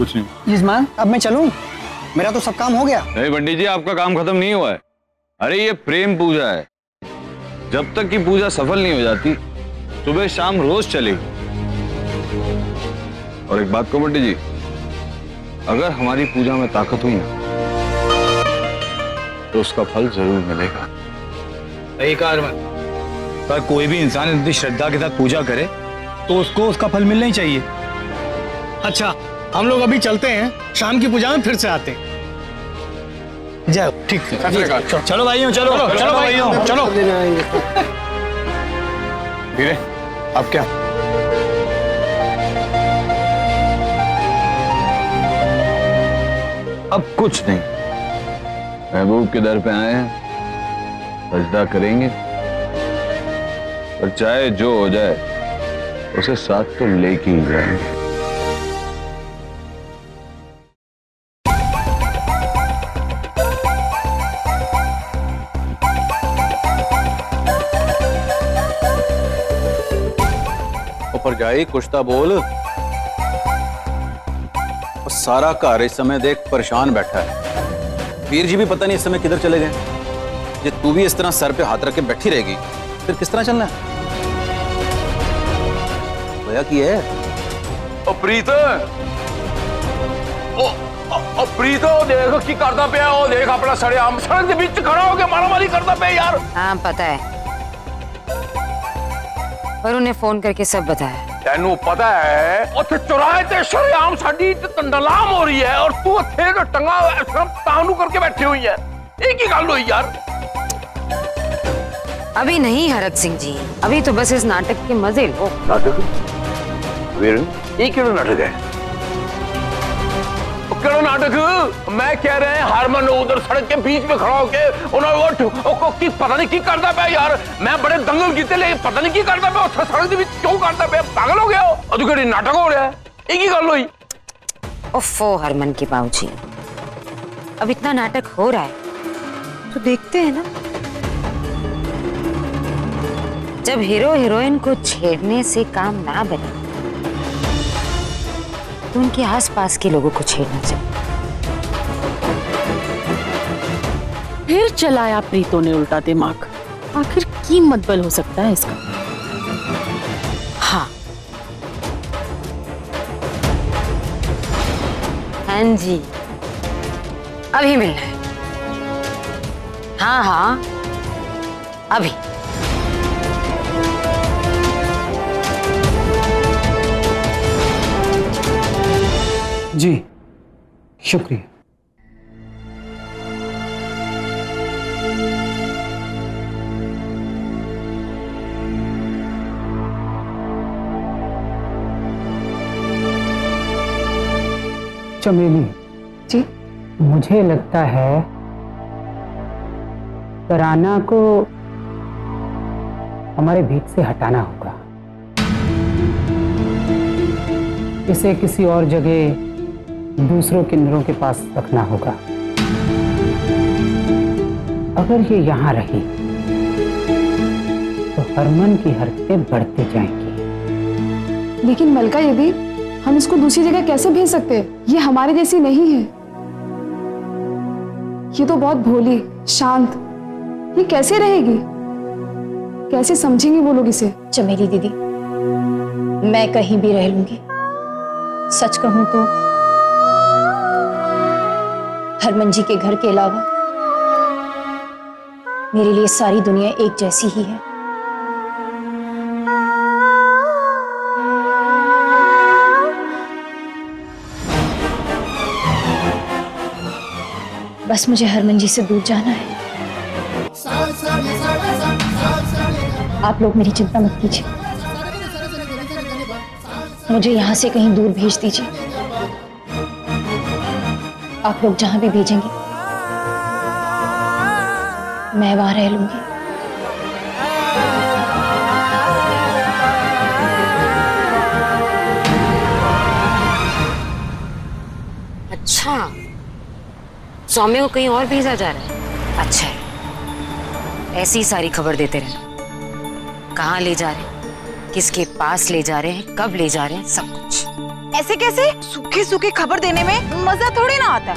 कुछ नहीं। यजमान अब मैं चलूं? मेरा तो सब काम हो गया। नहीं पंडित जी, आपका काम खत्म नहीं हुआ है। अरे ये प्रेम पूजा है, जब तक की पूजा सफल नहीं हो जाती सुबह शाम रोज चलेगी। और एक बात को पंडित जी, अगर हमारी पूजा में ताकत हुई ना तो उसका फल जरूर मिलेगा। सही कहा अरमान। पर कोई भी इंसान इतनी श्रद्धा के साथ पूजा करे तो उसको उसका फल मिलना ही चाहिए। अच्छा हम लोग अभी चलते हैं, शाम की पूजा में फिर से आते हैं। जाओ। ठीक है, चलो भाइयों, चलो चलो भाइयों, चलो। धीरे, अब क्या? अब कुछ नहीं, महबूब के दर पे आए हैं, सजदा करेंगे और चाहे जो हो जाए उसे साथ तो लेके ही जाएंगे। ऊपर जाई कुछ तो बोल। और सारा घर इस समय देख परेशान बैठा है। वीर जी भी पता नहीं इस समय किधर चले गए। ये तू भी इस तरह सर पे हाथ रख के बैठी रहेगी फिर किस तरह चलना है? भैया की है ओ प्रीत, ओ प्रीत, ओ देख की करता पे, ओ देख अपना सड़े आम सड़क के बीच खड़ा होके मारामारी करता पे यार। हाँ पता है, पर उन्हें फोन करके सब बताया। तेनू पता है उत्थे चौराहे ते शरेआम साडी तंडलाम हो रही है और तू इत्थे टंगा तानू करके बैठी हुई है। एक ही गल हुई यार। अभी नहीं हरक सिंह जी, अभी तो बस इस नाटक के मजे लो। नाटक? वीर, ये क्यों नाटक है? क्यों नाटक? मैं कह रहे हैं हरमन उधर सड़क के बीच में खड़ा होके उन्होंने पता नहीं की करता पे यार। मैं बड़े दंगल कीते ले पता नहीं की करता पे, उस सड़क के बीच क्यों करता पे? पागल हो गया हो? और तू कहीं नाटक हो रहा है? एक ही गल हुई। ओफो हरमन के बाबूजी, अब इतना नाटक हो रहा है तो देखते हैं ना। जब हीरो हीरोइन को छेड़ने से काम ना बने तो उनके आसपास के लोगों को छेड़ना चाहिए। फिर चलाया प्रीतों ने उल्टा दिमाग। आखिर कीमत बल हो सकता है इसका। हाँ हाँ जी, अभी मिलना है। हाँ हाँ अभी। जी शुक्रिया। चमेली जी, मुझे लगता है तराना को हमारे बीच से हटाना होगा। इसे किसी और जगह दूसरों किन्नरों के पास रखना होगा। अगर ये यहाँ रही तो हरमन की हरकतें बढ़ती जाएंगी। लेकिन मलका दीदी, हम इसको दूसरी जगह कैसे भेज सकते हैं? ये हमारे जैसी नहीं है। ये तो बहुत भोली शांत, ये कैसे रहेगी? कैसे समझेंगे वो लोग इसे? चमेली दीदी, मैं कहीं भी रह लूंगी। सच कहूं तो हरमन जी के घर के अलावा मेरे लिए सारी दुनिया एक जैसी ही है। बस मुझे हरमन जी से दूर जाना है। आप लोग मेरी चिंता मत कीजिए, मुझे यहाँ से कहीं दूर भेज दीजिए। आप लोग जहां भी भेजेंगे मैं वहां रह लूंगी। अच्छा, सौम्य को कहीं और भेजा जा रहा है? अच्छा है, ऐसी ही सारी खबर देते रहना। कहाँ ले जा रहे हैं, किसके पास ले जा रहे हैं, कब ले जा रहे हैं, सब कुछ। ऐसे कैसे? सूखे सूखे खबर देने में मजा थोड़ी ना आता।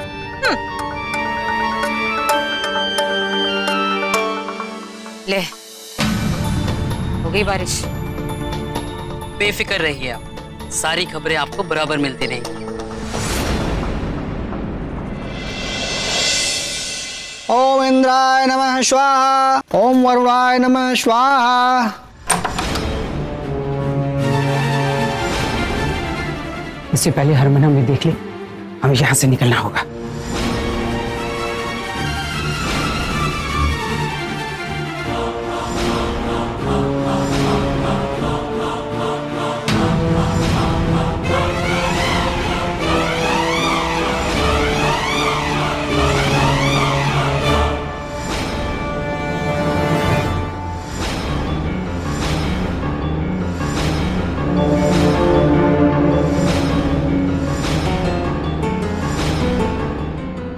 ले, हो गई बारिश। बेफिक्र रहिए आप, सारी खबरें आपको बराबर मिलती रहेंगी। ओम इंद्राय नमः स्वाहा, ओम वरुणाय नमः स्वाहा। इससे पहले हरमन हमें देख ले, हमें यहाँ से निकलना होगा।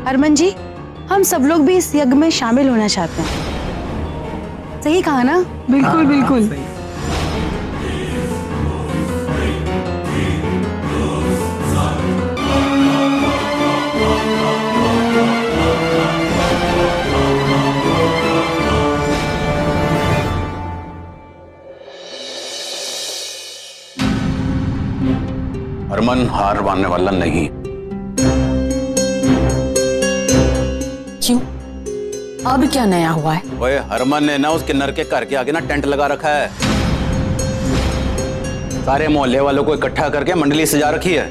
हरमन जी, हम सब लोग भी इस यज्ञ में शामिल होना चाहते हैं। सही कहा ना? बिल्कुल बिल्कुल। हरमन हार मानने वाला नहीं। क्यों? अब क्या नया हुआ है? ओए, हरमन ने ना उस किन्नर के घर के आगे ना टेंट लगा रखा है। सारे मोहल्ले वालों को इकट्ठा करके मंडली सजा रखी है।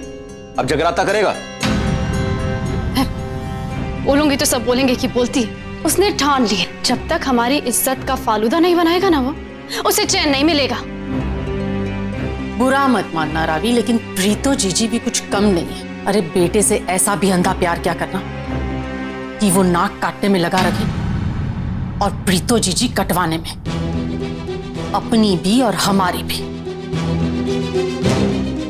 अब जगराता करेगा। बोलूंगी तो सब बोलेंगे कि बोलती है। उसने ठान लिया, जब तक हमारी इज्जत का फालूदा नहीं बनाएगा ना वो, उसे चैन नहीं मिलेगा। बुरा मत मानना रावी, लेकिन प्रीतो जीजी भी कुछ कम नहीं है। अरे बेटे से ऐसा भी अंधा प्यार क्या करना कि वो नाक काटने में लगा रखे और प्रीतो जीजी कटवाने में, अपनी भी और हमारी भी।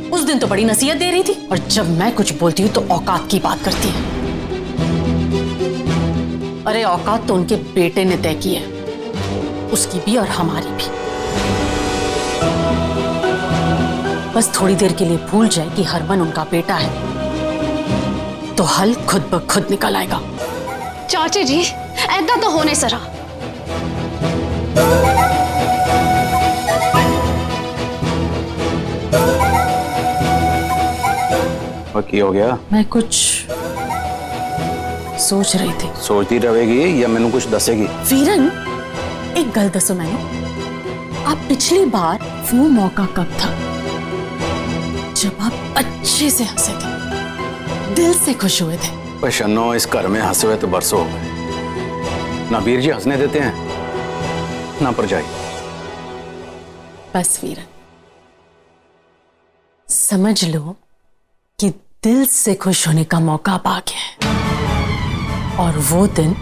उस दिन तो बड़ी नसीहत दे रही थी और जब मैं कुछ बोलती हूँ तो औकात की बात करती है। अरे औकात तो उनके बेटे ने तय की है, उसकी भी और हमारी भी। बस थोड़ी देर के लिए भूल जाए कि हरमन उनका बेटा है तो हल खुद ब खुद निकल आएगा। चाची जी, ऐसा तो होने सरा। की हो गया? मैं कुछ सोच रही थी। सोचती रहेगी या मैंने कुछ दसेगी? वीरन, एक गल दसो मैंने, आप पिछली बार वो मौका कब था जब आप अच्छे से हंसे थे, दिल से खुश हुए थे? शन्नो, इस घर में हंसे हुए तो बरसों हो गए। ना वीर जी हंसने देते हैं ना परजाई। बस वीरन, समझ लो कि दिल से खुश होने का मौका अब आ गया है और वो दिन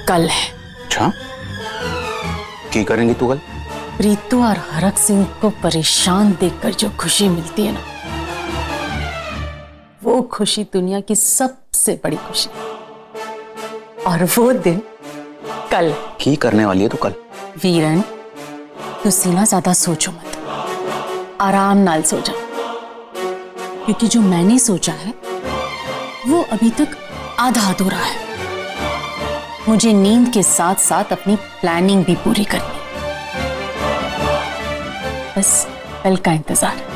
कल है। अच्छा, क्या करेंगी तू कल? प्रीतो और हरक सिंह को परेशान देखकर जो खुशी मिलती है ना, वो खुशी दुनिया की सबसे बड़ी खुशी। और वो दिन कल। की करने वाली है तू कल? वीरन, तू सीना ज्यादा सोचो मत, आराम नाल सो जा, क्योंकि जो मैंने सोचा है वो अभी तक आधा अधूरा है। मुझे नींद के साथ साथ अपनी प्लानिंग भी पूरी करनी, बस कल का इंतजार।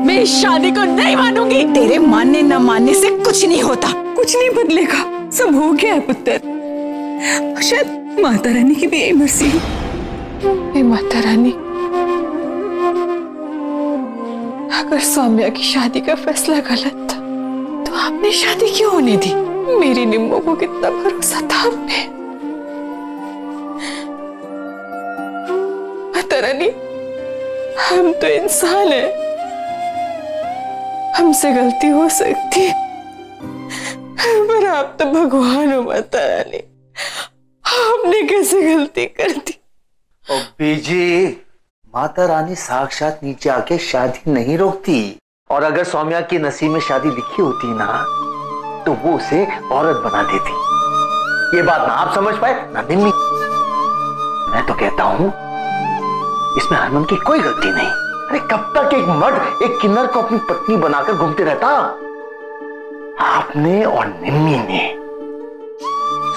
मैं इस शादी को नहीं मानूंगी। तेरे मानने न मानने से कुछ नहीं होता, कुछ नहीं बदलेगा। सब हो गया है पुत्र। शायद माता रानी की भी यही मर्जी है। माता रानी, अगर सौम्या की शादी का फैसला गलत था तो आपने शादी क्यों होने दी? मेरी निम्मो को कितना भरोसा था आप पे। माता रानी, हम तो इंसान हैं, हमसे गलती हो सकती है, पर आप तो भगवान हो माता रानी, आपने कैसे गलती कर दी? ओ बीजी, माता रानी साक्षात नीचे आके शादी नहीं रोकती, और अगर सौम्या की नसीब में शादी लिखी होती ना तो वो उसे औरत बना देती। ये बात ना आप समझ पाए ना निम्मी। मैं तो कहता हूं इसमें हरमन की कोई गलती नहीं। अरे कब तक एक मर्द एक किन्नर को अपनी पत्नी बनाकर घूमते रहता? आपने और निम्मी ने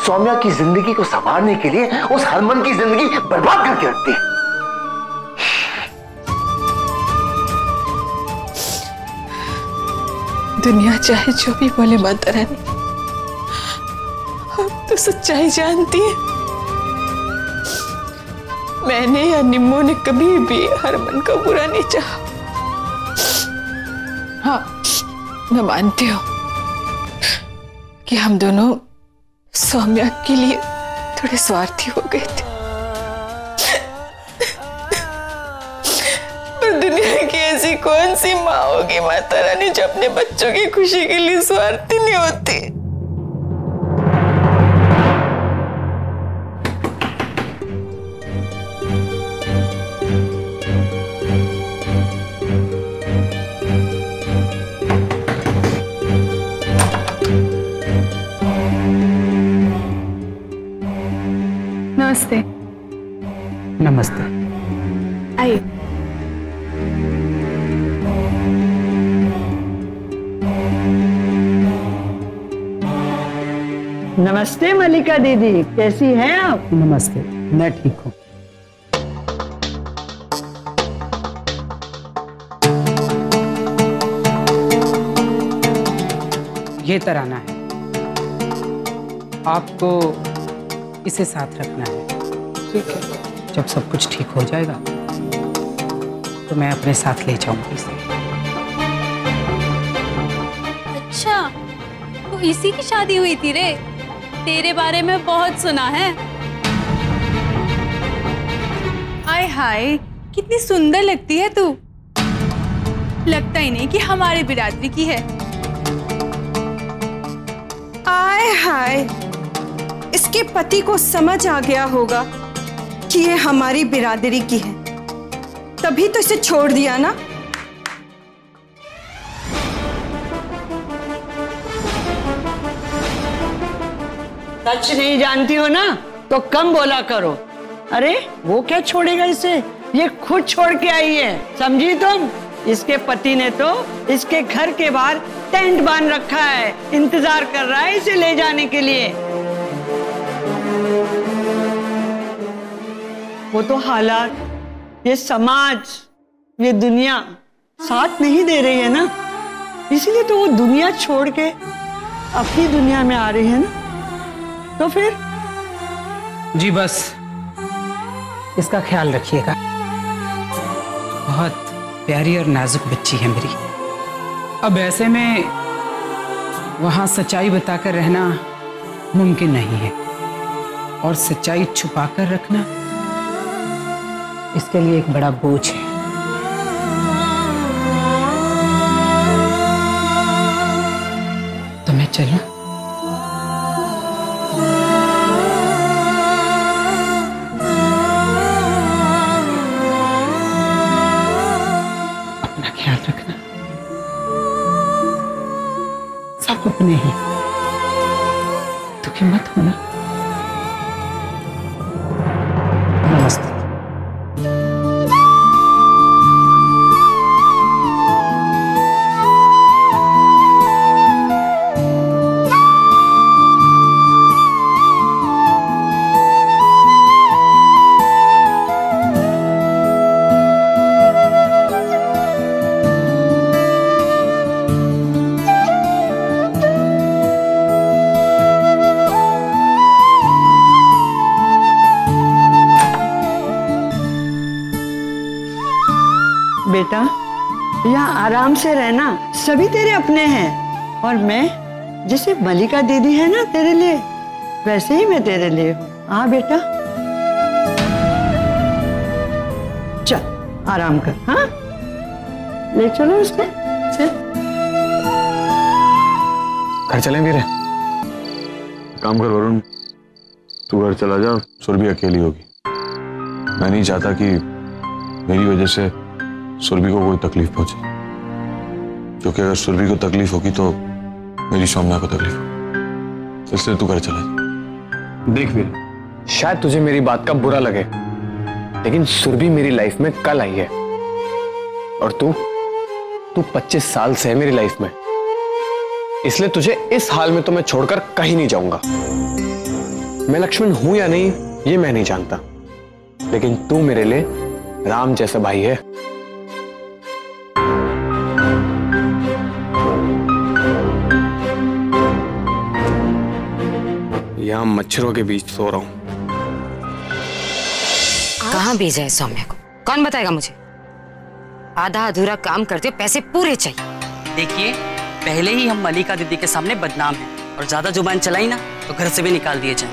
सौम्या की जिंदगी को संवारने के लिए उस हरमन की जिंदगी बर्बाद करके रख दी। दुनिया चाहे जो भी बोले माता रानी, अब तो सच्चाई जानती है। मैंने या निम्मो ने कभी भी हरमन का बुरा नहीं चाहा। हाँ, मैं मानती हूँ कि हम दोनों सौम्या के लिए थोड़े स्वार्थी हो गए थे, पर दुनिया की ऐसी कौन सी माँ होगी माता रानी जो अपने बच्चों की खुशी के लिए स्वार्थी नहीं होती। नमस्ते। नमस्ते। आइए। नमस्ते मलिका दीदी, कैसी हैं आप? नमस्ते, मैं ठीक हूँ। ये तराना है, आपको इसे साथ रखना है। ठीक है। जब सब कुछ ठीक हो जाएगा तो मैं अपने साथ ले जाऊंगी इसे। अच्छा, तो इसी की शादी हुई थी रे? तेरे बारे में बहुत सुना है। आय हाय, कितनी सुंदर लगती है तू। लगता ही नहीं कि हमारे बिरादरी की है। आय हाय, इसके पति को समझ आ गया होगा कि ये हमारी बिरादरी की है, तभी तो इसे छोड़ दिया ना। सच नहीं जानती हो ना तो कम बोला करो। अरे वो क्या छोड़ेगा इसे, ये खुद छोड़ के आई है, समझी तुम? इसके पति ने तो इसके घर के बाहर टेंट बांध रखा है, इंतजार कर रहा है इसे ले जाने के लिए। वो तो हालात, ये समाज, ये दुनिया साथ नहीं दे रही है ना, इसलिए तो वो दुनिया छोड़ के अपनी दुनिया में आ रही है ना। तो फिर जी बस इसका ख्याल रखिएगा, बहुत प्यारी और नाजुक बच्ची है मेरी। अब ऐसे में वहां सच्चाई बताकर रहना मुमकिन नहीं है, और सच्चाई छुपाकर रखना इसके लिए एक बड़ा बोझ है। तो मैं चलूं? अपना ख्याल रखना, सब अपने ही, दुखी मत होना। नमस्ते। बेटा, यहाँ आराम से रहना, सभी तेरे अपने हैं। और मैं जैसे मलिका दीदी है ना तेरे लिए, वैसे ही मैं तेरे लिए हूँ। हाँ बेटा, चल आराम कर। हाँ, ले चलो उसको। चल घर चलें वीरे? काम कर वरुण, तू घर चला जा, सुरभि अकेली होगी। मैं नहीं चाहता कि मेरी वजह से सुरभि को कोई तकलीफ पहुंचे। क्योंकि अगर सुरभि को तकलीफ होगी तो मेरी सौम्या को तकलीफ होगी, इसलिए तू घर चला जा। देख वीर, शायद तुझे मेरी बात का बुरा लगे, लेकिन सुरभि मेरी लाइफ में कल आई है और तू 25 साल से है मेरी लाइफ में, इसलिए तुझे इस हाल में तो मैं छोड़कर कहीं नहीं जाऊंगा। मैं लक्ष्मण हूं या नहीं ये मैं नहीं जानता, लेकिन तू मेरे लिए राम जैसा भाई है। यहां मच्छरों के बीच सो रहा हूं। कहाँ भेजा है सौम्या को? कौन बताएगा मुझे? आधा अधूरा काम करते हो, पैसे पूरे चाहिए। देखिए, पहले ही हम मलिका दीदी के सामने बदनाम हैं और ज्यादा जुबान चलाई ना तो घर से भी निकाल दिए जाए।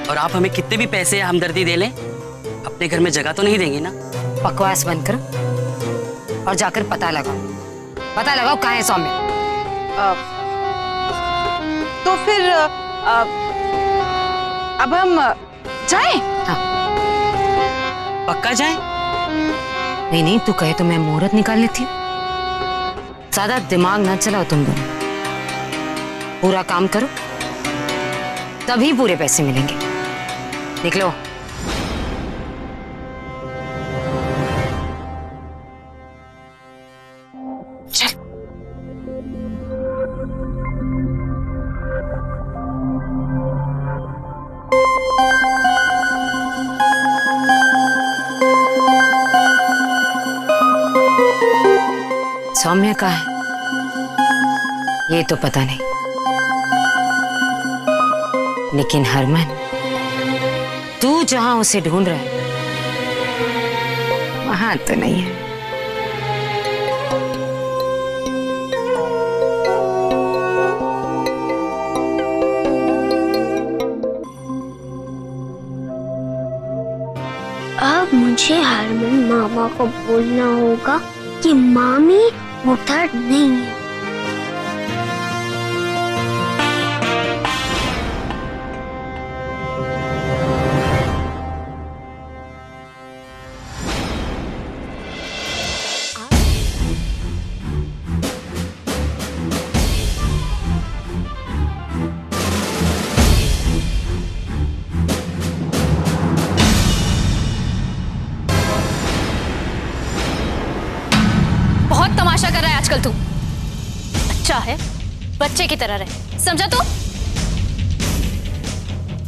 और आप हमें कितने भी पैसे या हमदर्दी दे लें, अपने घर में जगह तो नहीं देंगी ना। बकवास बंद करो और जाकर पता लगाओ कहाँ है सौम्या। तो फिर अब हम जाएं? हाँ। पक्का जाएं? नहीं, तू कहे तो मैं मुहूर्त निकाल लेती हूँ। ज्यादा दिमाग ना चलाओ तुम दोनों, पूरा काम करो तभी पूरे पैसे मिलेंगे। निकलो। चल। सौम्या कहाँ है ये तो पता नहीं, लेकिन हरमन तू जहां उसे ढूंढ रहा है वहां तो नहीं है। अब मुझे हरमन मामा को बोलना होगा कि मामी उधर नहीं है। तमाशा कर रहा है आजकल तू। अच्छा है, बच्चे की तरह रहे, समझा तू?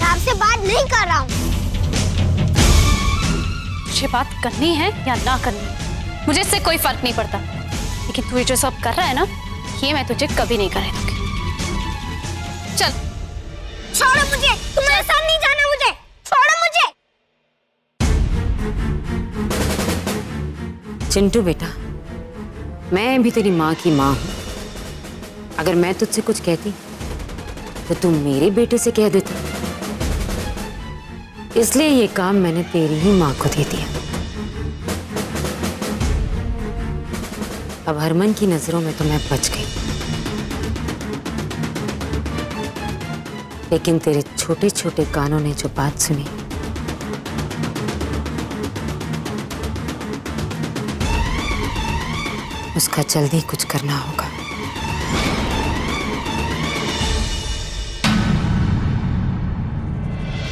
आपसे बात नहीं कर रहा हूँ। मुझे बात करनी है या ना करनी है मुझे इससे कोई फर्क नहीं पड़ता, लेकिन तू ये जो सब कर रहा है ना, ये मैं तुझे कभी नहीं करने दूंगी। चल। छोड़ो मुझे, तुम्हारे साथ नहीं जाना मुझे, छोड़ो मुझे। चिंटू बेटा, मैं भी तेरी माँ की माँ हूँ। अगर मैं तुझसे कुछ कहती तो तू मेरे बेटे से कह देती, इसलिए ये काम मैंने तेरी ही माँ को दे दिया। अब हरमन की नजरों में तो मैं बच गई, लेकिन तेरे छोटे छोटे कानों ने जो बात सुनी, उसका जल्दी कुछ करना होगा।